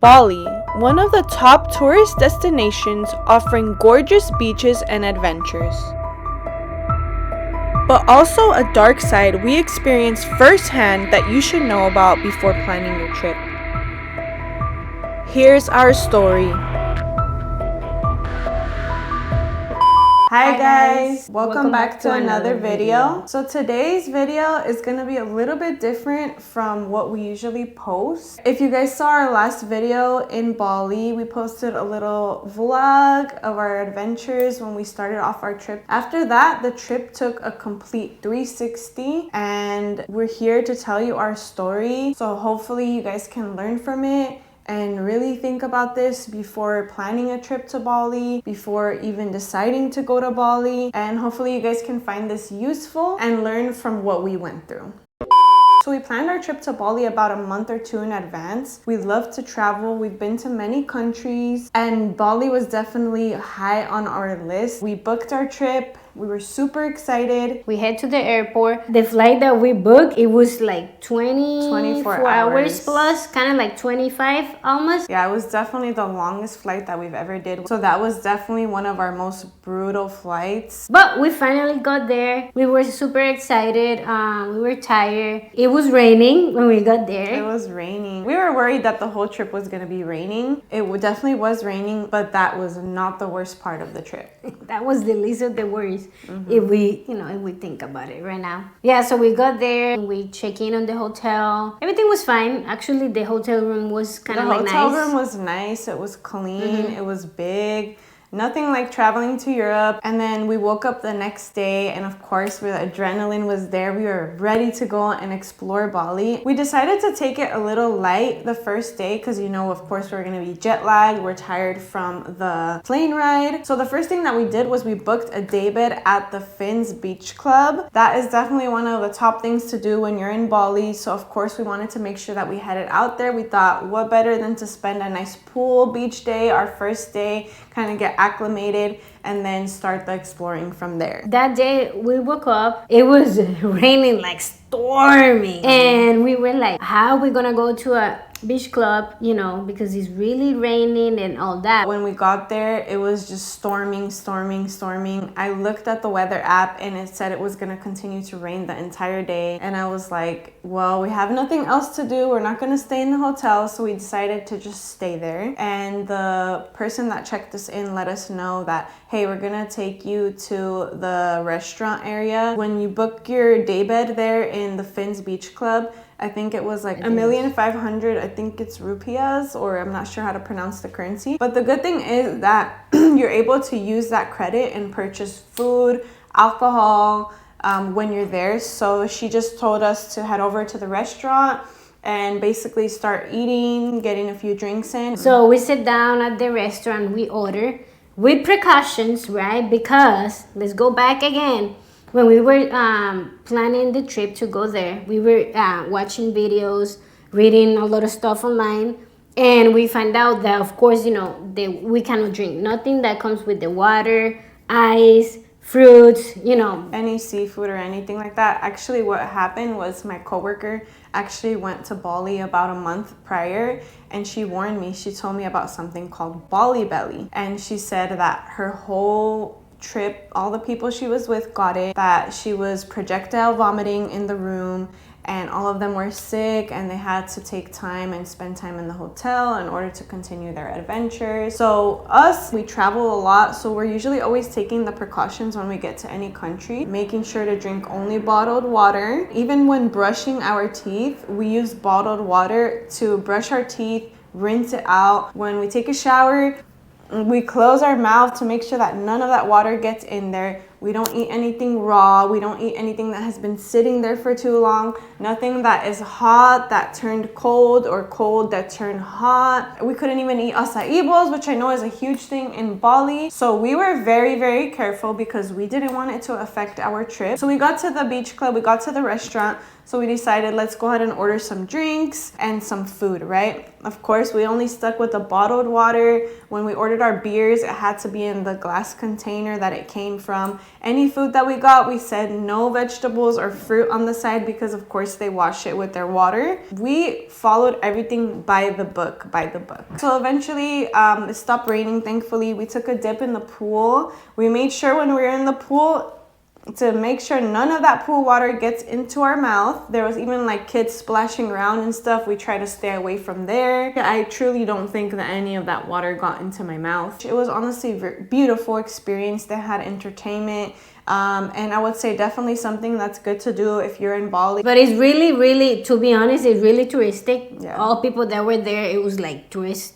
Bali, one of the top tourist destinations offering gorgeous beaches and adventures. But also a dark side we experienced firsthand that you should know about before planning your trip. Here's our story. Hi guys, welcome back to another video. So today's video is going to be a little bit different from what we usually post. If you guys saw our last video in Bali, we posted a little vlog of our adventures when we started off our trip. After that, the trip took a complete 360 and we're here to tell you our story. So hopefully you guys can learn from it and really think about this before planning a trip to Bali, before even deciding to go to Bali, and hopefully you guys can find this useful and learn from what we went through. So we planned our trip to Bali about a month or two in advance. We love to travel. We've been to many countries and Bali was definitely high on our list. We booked our trip. We were super excited. We head to the airport. The flight that we booked, it was like 24 hours plus, kind of like 25 almost. Yeah, it was definitely the longest flight that we've ever did. So that was definitely one of our most brutal flights. But we finally got there. We were super excited. We were tired. It was raining when we got there. It was raining. We were worried that the whole trip was going to be raining. It definitely was raining, but that was not the worst part of the trip. That was the least of the worries. If we think about it right now. Yeah, so we got there, we checked in on the hotel. Everything was fine. Actually, the hotel room was kind of like nice. The hotel room was nice. It was clean. It was big. Nothing like traveling to Europe. And then we woke up the next day and of course the adrenaline was there. We were ready to go and explore Bali. We decided to take it a little light the first day because of course we're going to be jet lagged. We're tired from the plane ride. So the first thing that we did was we booked a daybed at the Fins Beach Club. That is definitely one of the top things to do when you're in Bali. So of course we wanted to make sure that we headed out there. We thought what better than to spend a nice pool beach day, our first day, kind of get acclimated and then start the exploring from there. That day we woke up, it was raining like storming, and we were like, how are we gonna go to a beach club, because it's really raining and all that. When we got there, it was just storming. I looked at the weather app and it said it was going to continue to rain the entire day. And I was like, well, we have nothing else to do. We're not going to stay in the hotel. So we decided to just stay there. And the person that checked us in let us know that, hey, we're going to take you to the restaurant area. When you book your daybed there in the Fins Beach Club, I think it was like 1,500,000, I think it's rupiahs, or I'm not sure how to pronounce the currency. But the good thing is that you're able to use that credit and purchase food, alcohol when you're there. So she just told us to head over to the restaurant and basically start eating, getting a few drinks in. So we sit down at the restaurant, we order with precautions, right? Because let's go back again. When we were planning the trip to go there, we were watching videos, reading a lot of stuff online, and we find out that, of course, we cannot drink nothing that comes with the water, ice, fruits, any seafood or anything like that. Actually, what happened was my coworker actually went to Bali about a month prior, and she warned me. She told me about something called Bali Belly, and she said that her whole trip, all the people she was with got it, that she was projectile vomiting in the room, and all of them were sick and they had to take time and spend time in the hotel in order to continue their adventures. So we travel a lot, so we're usually always taking the precautions when we get to any country, making sure to drink only bottled water. Even when brushing our teeth, we use bottled water to brush our teeth, rinse it out. When we take a shower, we close our mouth to make sure that none of that water gets in there. We don't eat anything raw. We don't eat anything that has been sitting there for too long. Nothing that is hot that turned cold or cold that turned hot. We couldn't even eat acai bowls, which I know is a huge thing in Bali. So we were very, very careful because we didn't want it to affect our trip. So we got to the beach club, we got to the restaurant. So we decided, let's go ahead and order some drinks and some food, right? Of course, we only stuck with the bottled water. When we ordered our beers, it had to be in the glass container that it came from. any food that we got, we said no vegetables or fruit on the side because of course they wash it with their water. We followed everything by the book. So eventually it stopped raining, thankfully. We took a dip in the pool. We made sure when we were in the pool to make sure none of that pool water gets into our mouth. There was even like kids splashing around and stuff. We try to stay away from there. I truly don't think that any of that water got into my mouth. It was honestly a very beautiful experience. They had entertainment. And I would say definitely something that's good to do if you're in Bali. But it's really, to be honest, it's really touristic. Yeah. All people that were there, it was like tourist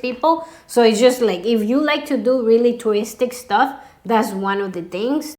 people. So it's just like, if you like to do really touristic stuff, that's one of the things.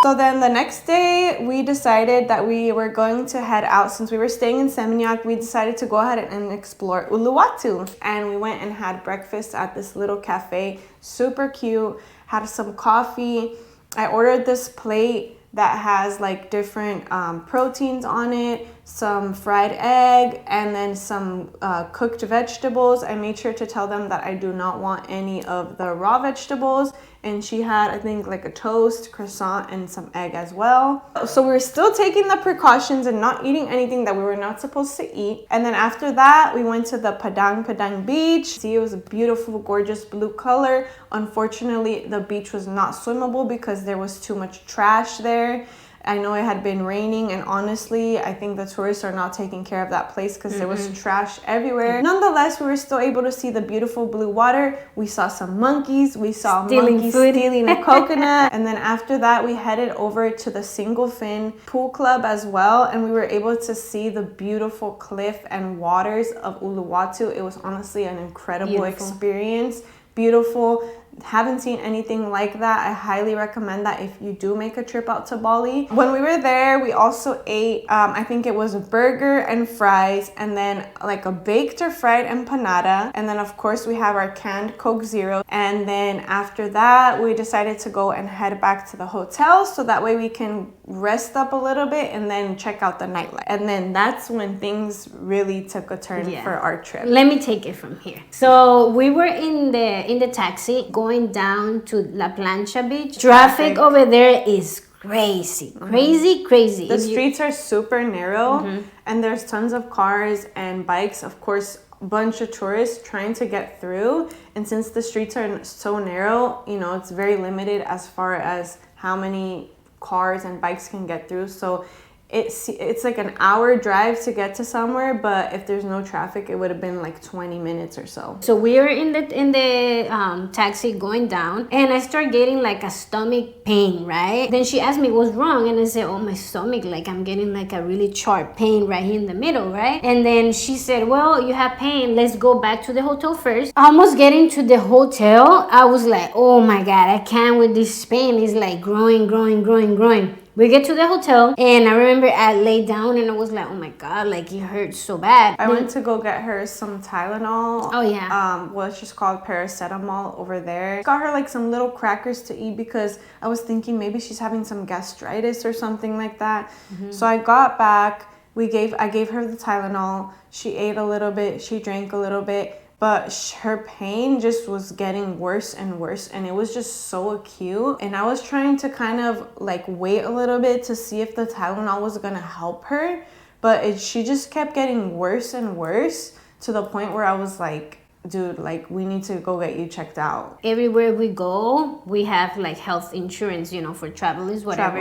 So then the next day, we decided that we were going to head out. Since we were staying in Seminyak, we decided to go ahead and explore Uluwatu. And we went and had breakfast at this little cafe. Super cute. Had some coffee. I ordered this plate that has like different proteins on it, some fried egg, and then some cooked vegetables. I made sure to tell them that I do not want any of the raw vegetables. And she had, I think, like a toast, croissant, and some egg as well. So we were still taking the precautions and not eating anything that we were not supposed to eat. And then after that, we went to the Padang beach. See, it was a beautiful, gorgeous blue color. Unfortunately, the beach was not swimmable because there was too much trash there. I know it had been raining, and honestly, I think the tourists are not taking care of that place because there was trash everywhere. Nonetheless, we were still able to see the beautiful blue water. We saw some monkeys. We saw monkeys stealing a coconut. And then after that, we headed over to the single fin pool club as well, and we were able to see the beautiful cliff and waters of Uluwatu. It was honestly an incredible experience. Beautiful. Haven't seen anything like that. I highly recommend that if you do make a trip out to Bali. When we were there, we also ate, I think it was a burger and fries, and then like a baked or fried empanada. And then of course we have our canned Coke Zero. And then after that, we decided to go and head back to the hotel so that way we can rest up a little bit and then check out the nightlife. And then that's when things really took a turn for our trip. Let me take it from here. So we were in the taxi going down to La Plancha beach. Traffic over there is crazy. The streets are super narrow and there's tons of cars and bikes. Of course, a bunch of tourists trying to get through. And since the streets are so narrow, you know, it's very limited as far as how many cars and bikes can get through. So it's like an hour drive to get to somewhere, but if there's no traffic, it would have been like 20 minutes or so. So we are in the taxi going down, and I start getting like a stomach pain, right? Then she asked me what's wrong, and I said, oh, my stomach, like I'm getting like a really sharp pain right here in the middle, right? And then she said, well, you have pain, let's go back to the hotel first. Almost getting to the hotel, I was like, oh my god, I can't with this pain. It's like growing. We get to the hotel, and I remember I laid down and I was like, oh my god, like it hurts so bad. I went to go get her some Tylenol. Oh yeah. Well, it's just called paracetamol over there. Got her like some little crackers to eat because I was thinking maybe she's having some gastritis or something like that. So I got back. I gave her the Tylenol. She ate a little bit. She drank a little bit. But her pain just was getting worse and worse, and it was just so acute. And I was trying to kind of like wait a little bit to see if the Tylenol was gonna help her, but she just kept getting worse and worse to the point where I was like, dude, like we need to go get you checked out. Everywhere we go, we have like health insurance, you know, for travelers, whatever.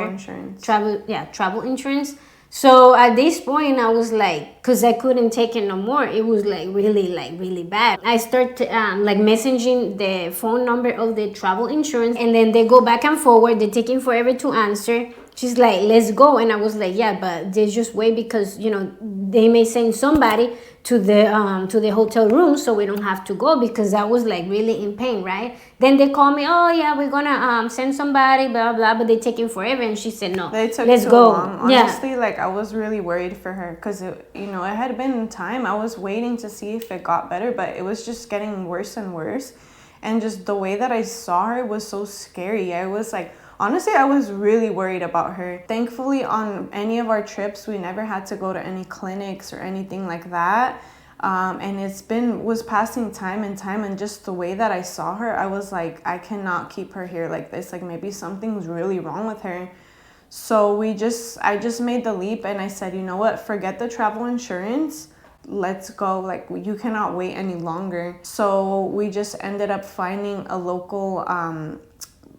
Travel insurance. So at this point, I was like, because I couldn't take it no more. It was like really bad. I start like messaging the phone number of the travel insurance, and then they go back and forward. They're taking forever to answer. She's like, let's go. And I was like, yeah, but they just wait because, you know, they may send somebody to the hotel room so we don't have to go, because I was like really in pain, right? Then they call me, oh yeah, we're gonna send somebody, blah blah, but they're taking forever. And she said no, let's go. Long. Honestly, like I was really worried for her because it had been time. I was waiting to see if it got better, but it was just getting worse and worse. And just the way that I saw her was so scary. I was like, honestly, I was really worried about her. Thankfully, on any of our trips, we never had to go to any clinics or anything like that. And was passing time and time, and just the way that I saw her, I was like, I cannot keep her here like this. Like, maybe something's really wrong with her. So I just made the leap, and I said, you know what, forget the travel insurance. Let's go. Like, you cannot wait any longer. So we just ended up finding a local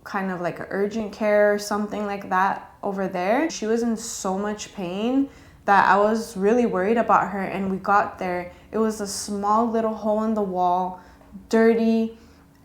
kind of like urgent care or something like that over there. She was in so much pain that I was really worried about her. And we got there. It was a small little hole in the wall, dirty.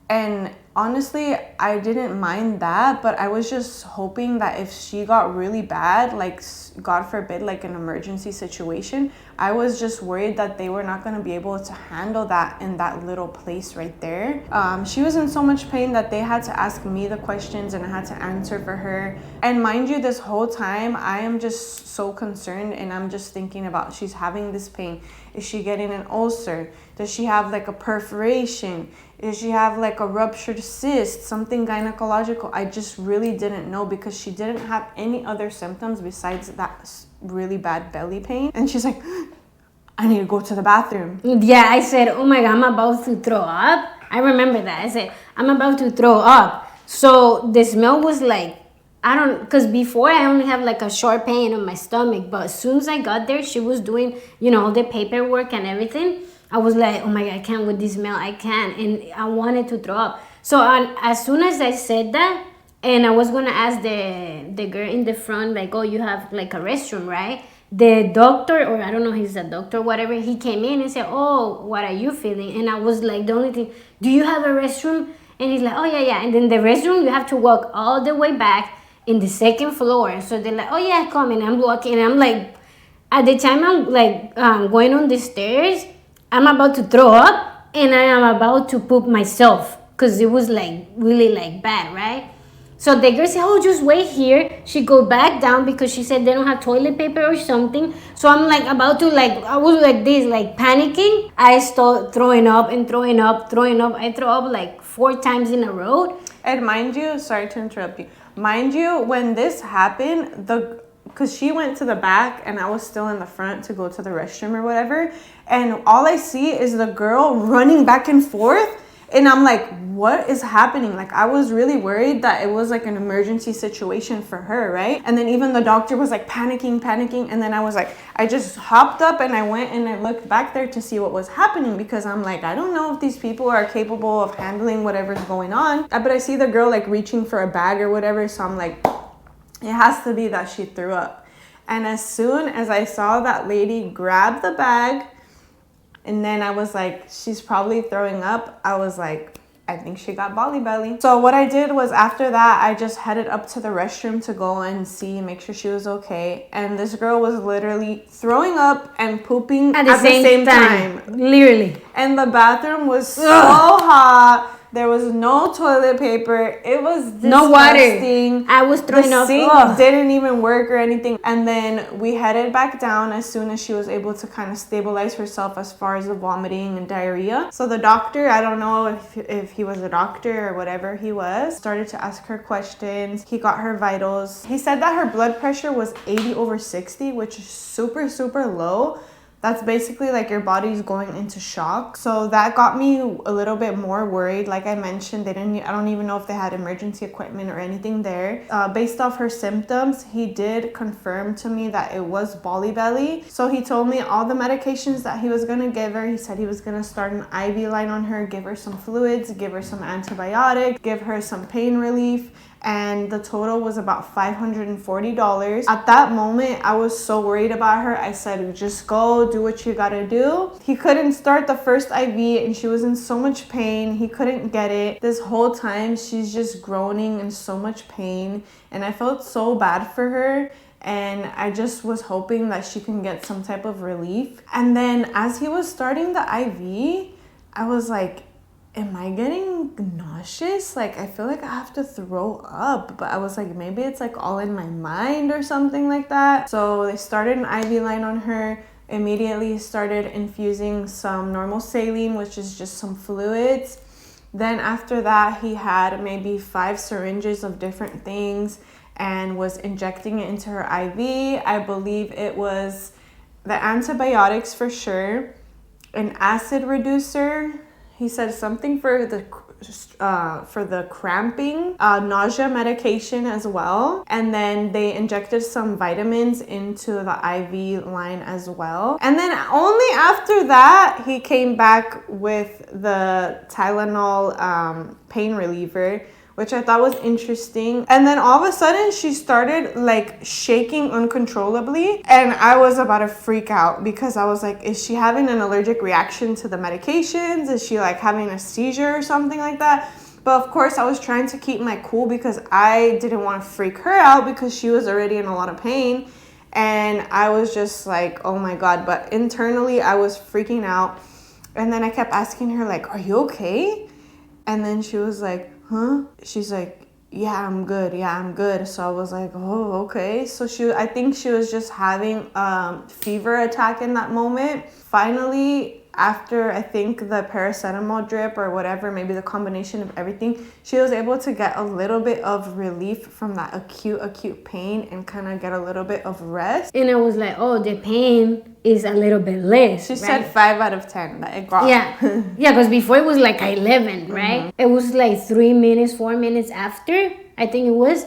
And honestly, I didn't mind that, but I was just hoping that if she got really bad, like God forbid, like an emergency situation, I was just worried that they were not going to be able to handle that in that little place right there. She was in so much pain that they had to ask me the questions and I had to answer for her. And mind you, this whole time, I am just so concerned, and I'm just thinking about, she's having this pain. Is she getting an ulcer? Does she have like a perforation? Does she have like a ruptured cyst, something gynecological? I just really didn't know, because she didn't have any other symptoms besides that really bad belly pain. And she's like, I need to go to the bathroom. Yeah, I said, oh my God, I'm about to throw up. I remember that. I said, I'm about to throw up. So the smell was like, because before I only have like a short pain on my stomach, but as soon as I got there, she was doing, all the paperwork and everything. I was like, oh my God, I can't with this smell, I can't. And I wanted to throw up. So as soon as I said that, and I was going to ask the girl in the front, like, oh, you have like a restroom, right? The doctor, or I don't know, he's a doctor, whatever, he came in and said, oh, what are you feeling? And I was like, the only thing, do you have a restroom? And he's like, oh, yeah. And then the restroom, you have to walk all the way back in the second floor. So they're like, oh, yeah, come. And I'm walking, and I'm like, at the time I'm like going on the stairs, I'm about to throw up, and I am about to poop myself, because it was like really like bad, right? So the girl said, oh, just wait here. She go back down because she said they don't have toilet paper or something. So I'm like about to I was like this, like panicking. I start throwing up and throwing up. I throw up like 4 times in a row. And mind you, sorry to interrupt you. Mind you, when this happened, because she went to the back and I was still in the front to go to the restroom or whatever. And all I see is the girl running back and forth. And I'm like, what is happening? Like, I was really worried that it was like an emergency situation for her, right? And then even the doctor was like panicking. And then I was like, I just hopped up and I went and I looked back there to see what was happening, because I'm like, I don't know if these people are capable of handling whatever's going on. But I see the girl like reaching for a bag or whatever. So I'm like, it has to be that she threw up. And as soon as I saw that lady grab the bag, and then I was like, she's probably throwing up, I was like, I think she got Bali Belly. So what I did was, after that, I just headed up to the restroom to go and make sure she was okay. And this girl was literally throwing up and pooping at the same time. Literally. And the bathroom was so hot. There was no toilet paper. It was disgusting. No water. I was throwing up. The sink didn't even work or anything. And then we headed back down as soon as she was able to kind of stabilize herself as far as the vomiting and diarrhea. So the doctor, I don't know if he was a doctor or whatever he was, started to ask her questions. He got her vitals. He said that her blood pressure was 80/60, which is super, super low. That's basically like your body's going into shock. So that got me a little bit more worried. Like I mentioned, I don't even know if they had emergency equipment or anything there. Based off her symptoms, he did confirm to me that it was Bali Belly. So he told me all the medications that he was gonna give her. He said he was gonna start an IV line on her, give her some fluids, give her some antibiotics, give her some pain relief. And the total was about $540. At that moment, I was so worried about her. I said, just go, do what you gotta do. He couldn't start the first IV and she was in so much pain. He couldn't get it. This whole time, she's just groaning in so much pain. And I felt so bad for her. And I just was hoping that she can get some type of relief. And then as he was starting the IV, I was like, am I getting nauseous? Like, I feel like I have to throw up. But I was like, maybe it's like all in my mind or something like that. So they started an IV line on her. Immediately started infusing some normal saline, which is just some fluids. Then after that, he had maybe 5 syringes of different things and was injecting it into her IV. I believe it was the antibiotics for sure. an acid reducer. He said something for the cramping, nausea medication as well, and then they injected some vitamins into the IV line as well. And then only after that he came back with the Tylenol pain reliever, which I thought was interesting. And then all of a sudden she started like shaking uncontrollably, and I was about to freak out because I was like, is she having an allergic reaction to the medications? Is she like having a seizure or something like that? But of course I was trying to keep my cool because I didn't want to freak her out because she was already in a lot of pain. And I was just like, oh my God. But internally I was freaking out. And then I kept asking her like, are you okay? And then she was like, huh? She's like, yeah, I'm good. Yeah, I'm good. So I was like, oh, okay. So I think she was just having a fever attack in that moment. Finally, after I think the paracetamol drip or whatever, maybe the combination of everything, she was able to get a little bit of relief from that acute pain and kind of get a little bit of rest. And I was like, oh, the pain is a little bit less. She said 5 out of 10 that it got. Yeah, yeah, because before it was like 11, right? It was like 4 minutes after, I think it was.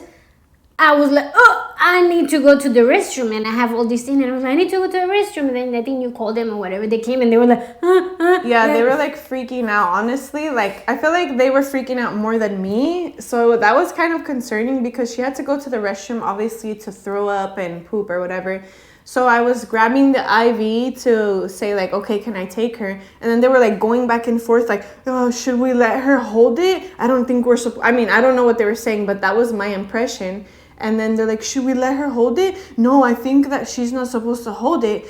I was like, oh, I need to go to the restroom, and I have all these things, and I was like, I need to go to the restroom. And then I think you called them or whatever. They came and they were like, yeah, they were like freaking out. Honestly, like I feel like they were freaking out more than me. So that was kind of concerning because she had to go to the restroom, obviously, to throw up and poop or whatever. So I was grabbing the IV to say like, okay, can I take her? And then they were like going back and forth like, oh, should we let her hold it? I don't think we're I mean, I don't know what they were saying, but that was my impression. And then they're like, should we let her hold it? No, I think that she's not supposed to hold it.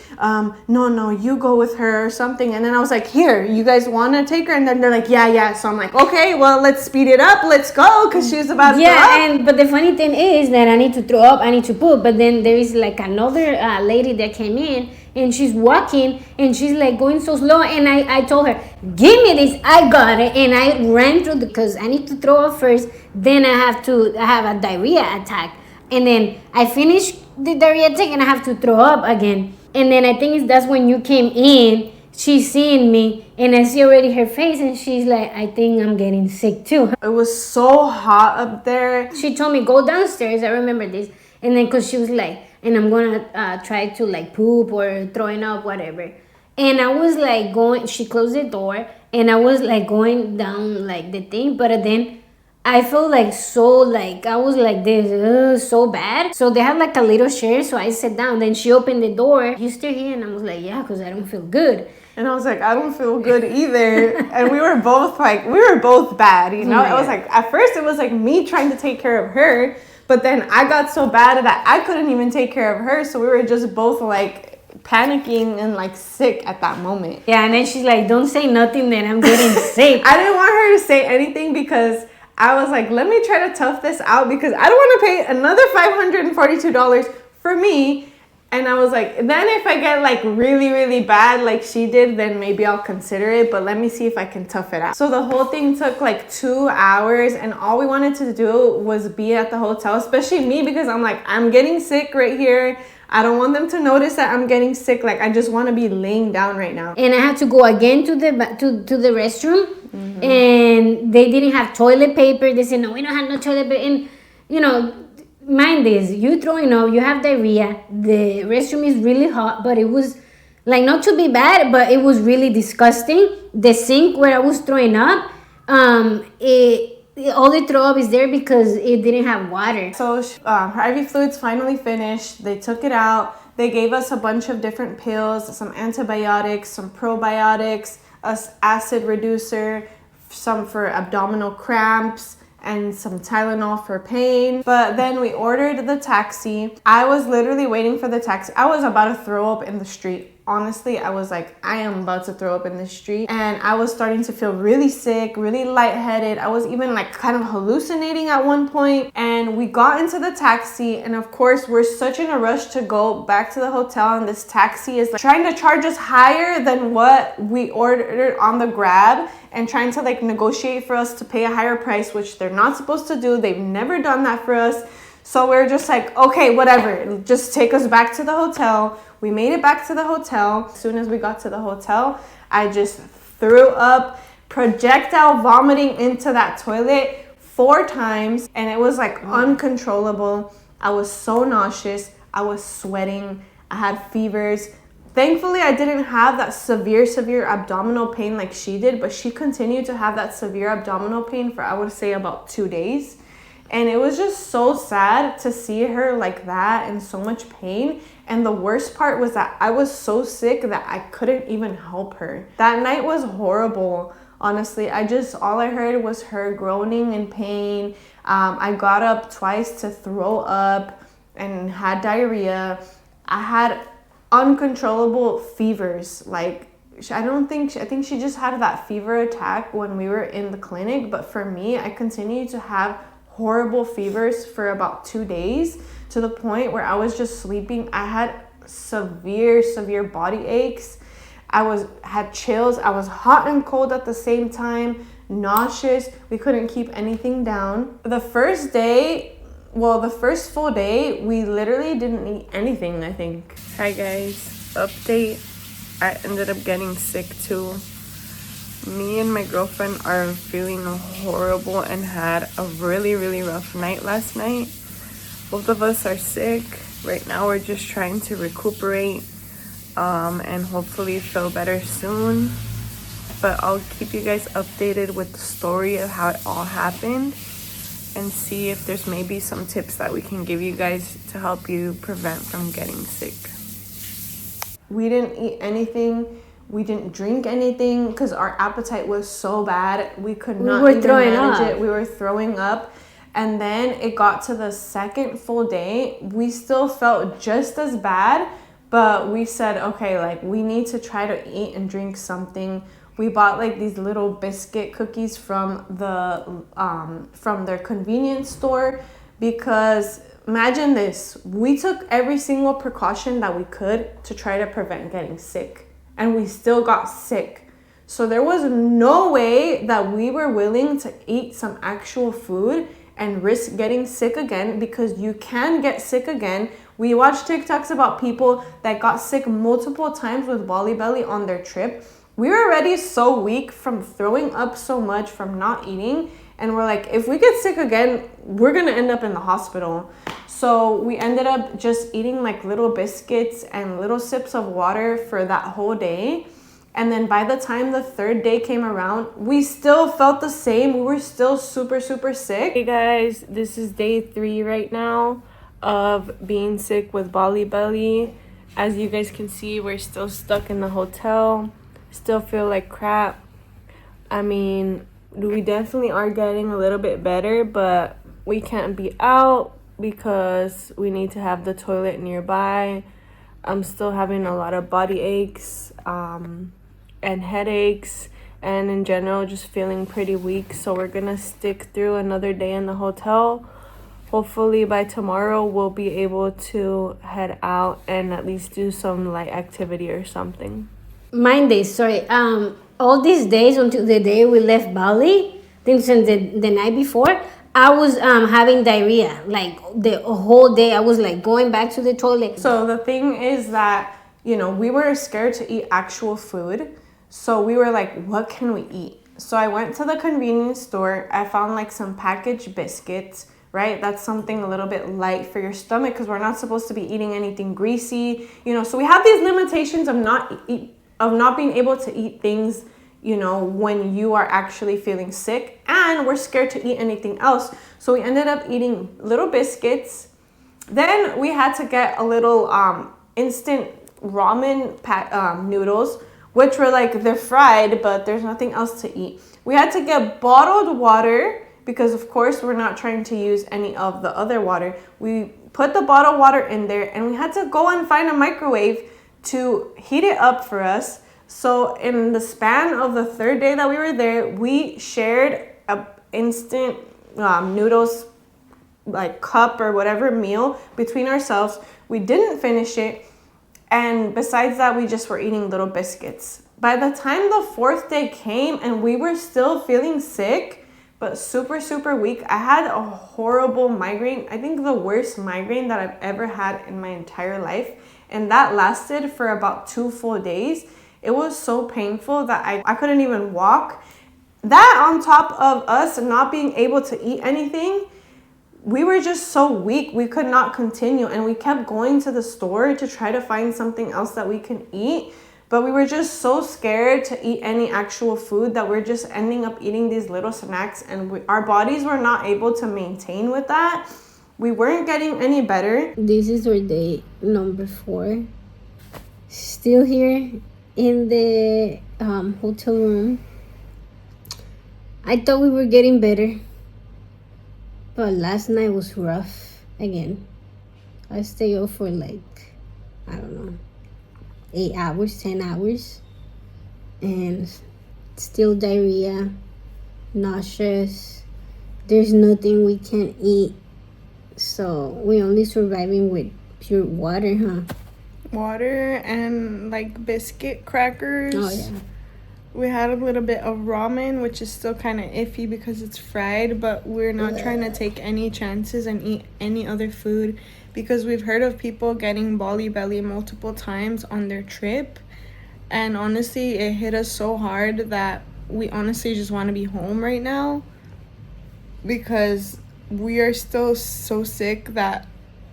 No, you go with her or something. And then I was like, here, you guys want to take her? And then they're like, yeah. So I'm like, okay, well, let's speed it up. Let's go, because she's about to throw up. But the funny thing is that I need to throw up, I need to poop. But then there is like another lady that came in, and she's walking, and she's like going so slow. And I told her, give me this, I got it. And I ran through because I need to throw up first. Then I have a diarrhea attack. And then I finished the diarrhea attack and I have to throw up again. And then I think that's when you came in. She's seeing me and I see already her face, and she's like, I think I'm getting sick too. It was so hot up there. She told me, go downstairs. I remember this. And then because she was like, and I'm going to try to like poop or throwing up, whatever. And I was like she closed the door and I was like going down like the thing. But then I felt like I was like this, so bad. So they had like a little chair, so I sat down. Then she opened the door. You still here? And I was like, yeah, because I don't feel good. And I was like, I don't feel good either. And we were both bad, you know? It was like, at first it was like me trying to take care of her, but then I got so bad that I couldn't even take care of her. So we were just both like panicking and like sick at that moment. Yeah, and then she's like, don't say nothing, then I'm getting sick. I didn't want her to say anything because I was like, let me try to tough this out because I don't want to pay another $542 for me. And I was like, then if I get like really, really bad like she did, then maybe I'll consider it. But let me see if I can tough it out. So the whole thing took like 2 hours, and all we wanted to do was be at the hotel, especially me, because I'm like, I'm getting sick right here. I don't want them to notice that I'm getting sick. Like, I just want to be laying down right now. And I had to go again to the restroom. Mm-hmm. And they didn't have toilet paper. They said, no, we don't have no toilet paper. And, you know, mind this, you throwing up, you have diarrhea. The restroom is really hot, but it was, like, not to be bad, but it was really disgusting. The sink where I was throwing up, all the throw up is there because it didn't have water. So her IV fluids finally finished. They took it out. They gave us a bunch of different pills, some antibiotics, some probiotics, an acid reducer, some for abdominal cramps, and some Tylenol for pain. But then we ordered the taxi. I was literally waiting for the taxi. I was about to throw up in the street. Honestly, I was like, I am about to throw up in the street. And I was starting to feel really sick, really lightheaded. I was even like kind of hallucinating at one point. And we got into the taxi. And of course, we're such in a rush to go back to the hotel. And this taxi is like trying to charge us higher than what we ordered on the Grab, and trying to like negotiate for us to pay a higher price, which they're not supposed to do. They've never done that for us. So we're just like, okay, whatever, just take us back to the hotel. We made it back to the hotel. As soon as we got to the hotel, I just threw up, projectile vomiting into that toilet 4 times, and it was like uncontrollable. I was so nauseous. I was sweating. I had fevers. Thankfully, I didn't have that severe abdominal pain like she did, but she continued to have that severe abdominal pain for, I would say, about 2 days. And it was just so sad to see her like that in so much pain. And the worst part was that I was so sick that I couldn't even help her. That night was horrible. Honestly, all I heard was her groaning in pain. I got up twice to throw up and had diarrhea. I had uncontrollable fevers. Like, I think she just had that fever attack when we were in the clinic. But for me, I continued to have horrible fevers for about 2 days, to the point where I was just sleeping. I had severe body aches. Had chills. I was hot and cold at the same time, nauseous. We couldn't keep anything down. The first full day, we literally didn't eat anything, I think. Hi guys, update. I ended up getting sick too. Me and my girlfriend are feeling horrible and had a really rough night last night. Both of us are sick. Right now we're just trying to recuperate and hopefully feel better soon. But I'll keep you guys updated with the story of how it all happened and see if there's maybe some tips that we can give you guys to help you prevent from getting sick. We didn't eat anything. We didn't drink anything because our appetite was so bad. We could not even manage it. We were throwing up. And then it got to the second full day. We still felt just as bad, but we said, okay, like, we need to try to eat and drink something. We bought like these little biscuit cookies from their convenience store, because imagine this, we took every single precaution that we could to try to prevent getting sick, and we still got sick. So there was no way that we were willing to eat some actual food and risk getting sick again, because you can get sick again. We watched TikToks about people that got sick multiple times with Bali Belly on their trip. We were already so weak from throwing up so much from not eating, and we're like, if we get sick again, we're gonna end up in the hospital. So we ended up just eating like little biscuits and little sips of water for that whole day. And then by the time the 3rd day came around, we still felt the same. We were still super sick. Hey guys, this is day 3 right now of being sick with Bali Belly. As you guys can see, we're still stuck in the hotel. Still feel like crap. I mean, we definitely are getting a little bit better, but we can't be out because we need to have the toilet nearby. I'm still having a lot of body aches and headaches, and in general just feeling pretty weak. So we're gonna stick through another day in the hotel. Hopefully by tomorrow we'll be able to head out and at least do some light activity or something. Mine days, sorry. All these days until the day we left Bali, since the night before, I was having diarrhea. Like the whole day I was like going back to the toilet. So the thing is that, we were scared to eat actual food. So we were like, what can we eat? So I went to the convenience store. I found like some packaged biscuits, right? That's something a little bit light for your stomach, because we're not supposed to be eating anything greasy, So we have these limitations of not being able to eat things, when you are actually feeling sick, and we're scared to eat anything else. So we ended up eating little biscuits. Then we had to get a little instant ramen noodles, which were like, they're fried, but there's nothing else to eat. We had to get bottled water because, of course, we're not trying to use any of the other water. We put the bottled water in there, and we had to go and find a microwave to heat it up for us. So in the span of the 3rd day that we were there, we shared a instant noodles like cup or whatever meal between ourselves. We didn't finish it, and besides that, we just were eating little biscuits. By the time the 4th day came and we were still feeling sick, but super weak. I had a horrible migraine. I think the worst migraine that I've ever had in my entire life. And that lasted for about 2 full days. It was so painful that I couldn't even walk. That on top of us not being able to eat anything, we were just so weak. We could not continue. And we kept going to the store to try to find something else that we can eat. But we were just so scared to eat any actual food that we're just ending up eating these little snacks. And our bodies were not able to maintain with that. We weren't getting any better. This is our day number 4. Still here in the hotel room. I thought we were getting better, but last night was rough again. I stayed up for like, I don't know, 8 hours, 10 hours, and still diarrhea, nauseous. There's nothing we can eat, so we're only surviving with pure water, huh? Water and like biscuit crackers. Oh yeah. We had a little bit of ramen, which is still kind of iffy because it's fried, but we're not trying to take any chances and eat any other food because we've heard of people getting Bali Belly multiple times on their trip. And honestly, it hit us so hard that we honestly just want to be home right now because we are still so sick that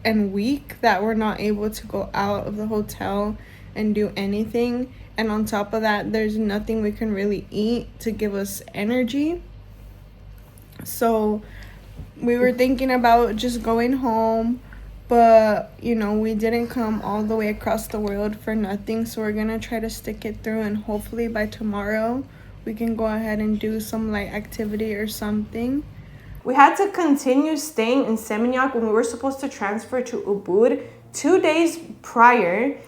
and weak that we're not able to go out of the hotel and do anything. And on top of that, there's nothing we can really eat to give us energy. So we were thinking about just going home, but you know, we didn't come all the way across the world for nothing. So we're gonna try to stick it through, and hopefully by tomorrow we can go ahead and do some light activity or something. We had to continue staying in Seminyak when we were supposed to transfer to Ubud 2 days prior,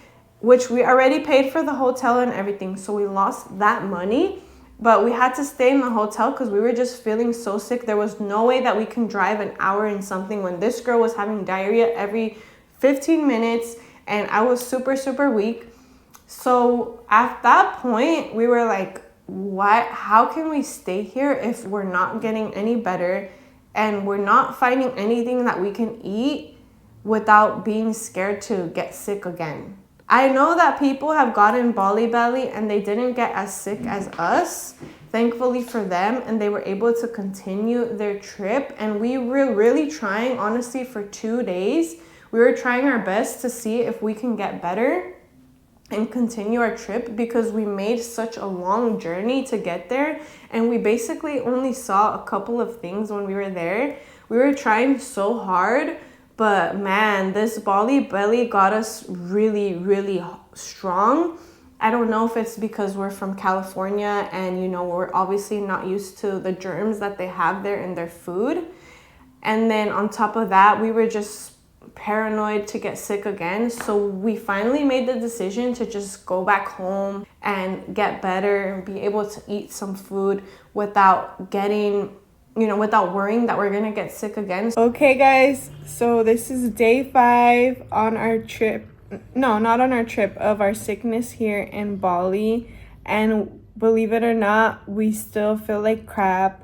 which we already paid for the hotel and everything. So we lost that money, but we had to stay in the hotel because we were just feeling so sick. There was no way that we can drive an hour and something when this girl was having diarrhea every 15 minutes and I was super weak. So at that point, we were like, what? How can we stay here if we're not getting any better and we're not finding anything that we can eat without being scared to get sick again? I know that people have gotten Bali Belly and they didn't get as sick as us, thankfully for them, and they were able to continue their trip. And we were really trying, honestly, for 2 days. We were trying our best to see if we can get better and continue our trip because we made such a long journey to get there. And we basically only saw a couple of things when we were there. We were trying so hard. But man, this Bali Belly got us really strong. I don't know if it's because we're from California and, you know, we're obviously not used to the germs that they have there in their food. And then on top of that, we were just paranoid to get sick again. So we finally made the decision to just go back home and get better and be able to eat some food without getting, you know, without worrying that we're gonna get sick again. Okay guys, so this is day 5 on our trip. No, not on our trip, of our sickness here in Bali. And believe it or not, we still feel like crap.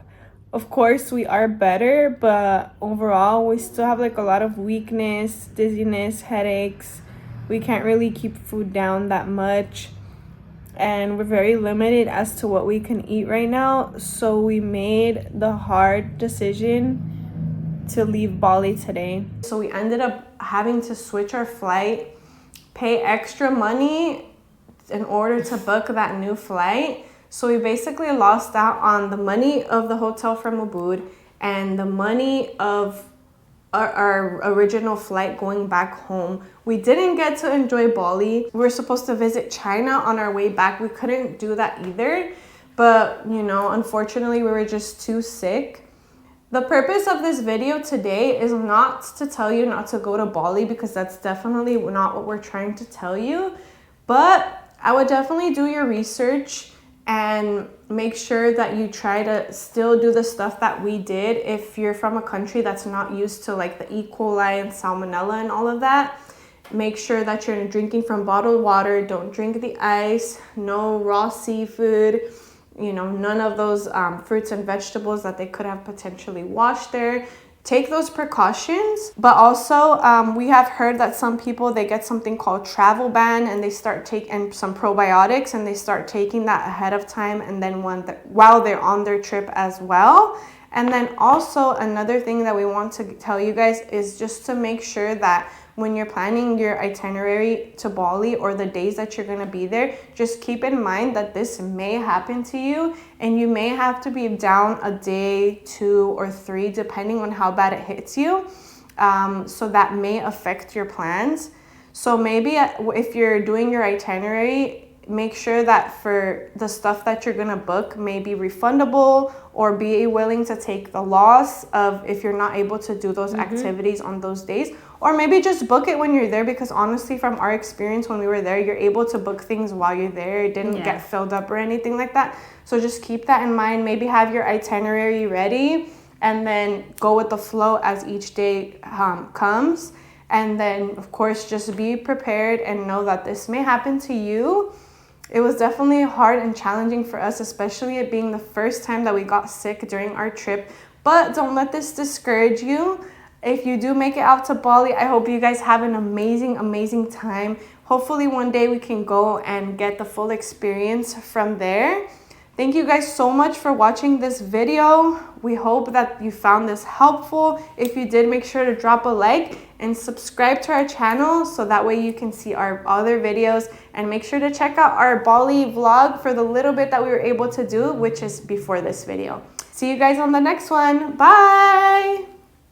Of course, we are better, but overall, we still have like a lot of weakness, dizziness, headaches. We can't really keep food down that much. And we're very limited as to what we can eat right now. So we made the hard decision to leave Bali today. So we ended up having to switch our flight, pay extra money in order to book that new flight. So we basically lost out on the money of the hotel from Ubud and the money of our original flight going back home. We didn't get to enjoy Bali. We were supposed to visit China on our way back. We couldn't do that either. But, you know, unfortunately, we were just too sick. The purpose of this video today is not to tell you not to go to Bali because that's definitely not what we're trying to tell you. But I would definitely do your research and make sure that you try to still do the stuff that we did if you're from a country that's not used to like the E. coli and salmonella and all of that. Make sure that you're drinking from bottled water. Don't drink the ice. No raw seafood. you know, none of those fruits and vegetables that they could have potentially washed there. Take those precautions. But also we have heard that some people, they get something called travel ban, and they start taking some probiotics, and they start taking that ahead of time, and then while they're on their trip as well. And then also another thing that we want to tell you guys is just to make sure that when you're planning your itinerary to Bali, or the days that you're going to be there, just keep in mind that this may happen to you, and you may have to be down a day, 2 or 3, depending on how bad it hits you. So that may affect your plans. So maybe if you're doing your itinerary, make sure that for the stuff that you're gonna book may be refundable, or be willing to take the loss of if you're not able to do those activities on those days. Or maybe just book it when you're there, because honestly, from our experience when we were there, you're able to book things while you're there. It didn't get filled up or anything like that. So just keep that in mind. Maybe have your itinerary ready, and then go with the flow as each day comes. And then, of course, just be prepared and know that this may happen to you. It was definitely hard and challenging for us, especially it being the first time that we got sick during our trip. But don't let this discourage you. If you do make it out to Bali, I hope you guys have an amazing, amazing time. Hopefully one day we can go and get the full experience from there. Thank you guys so much for watching this video. We hope that you found this helpful. If you did, make sure to drop a like and subscribe to our channel, so that way you can see our other videos, and make sure to check out our Bali vlog for the little bit that we were able to do, which is before this video. See you guys on the next one. Bye!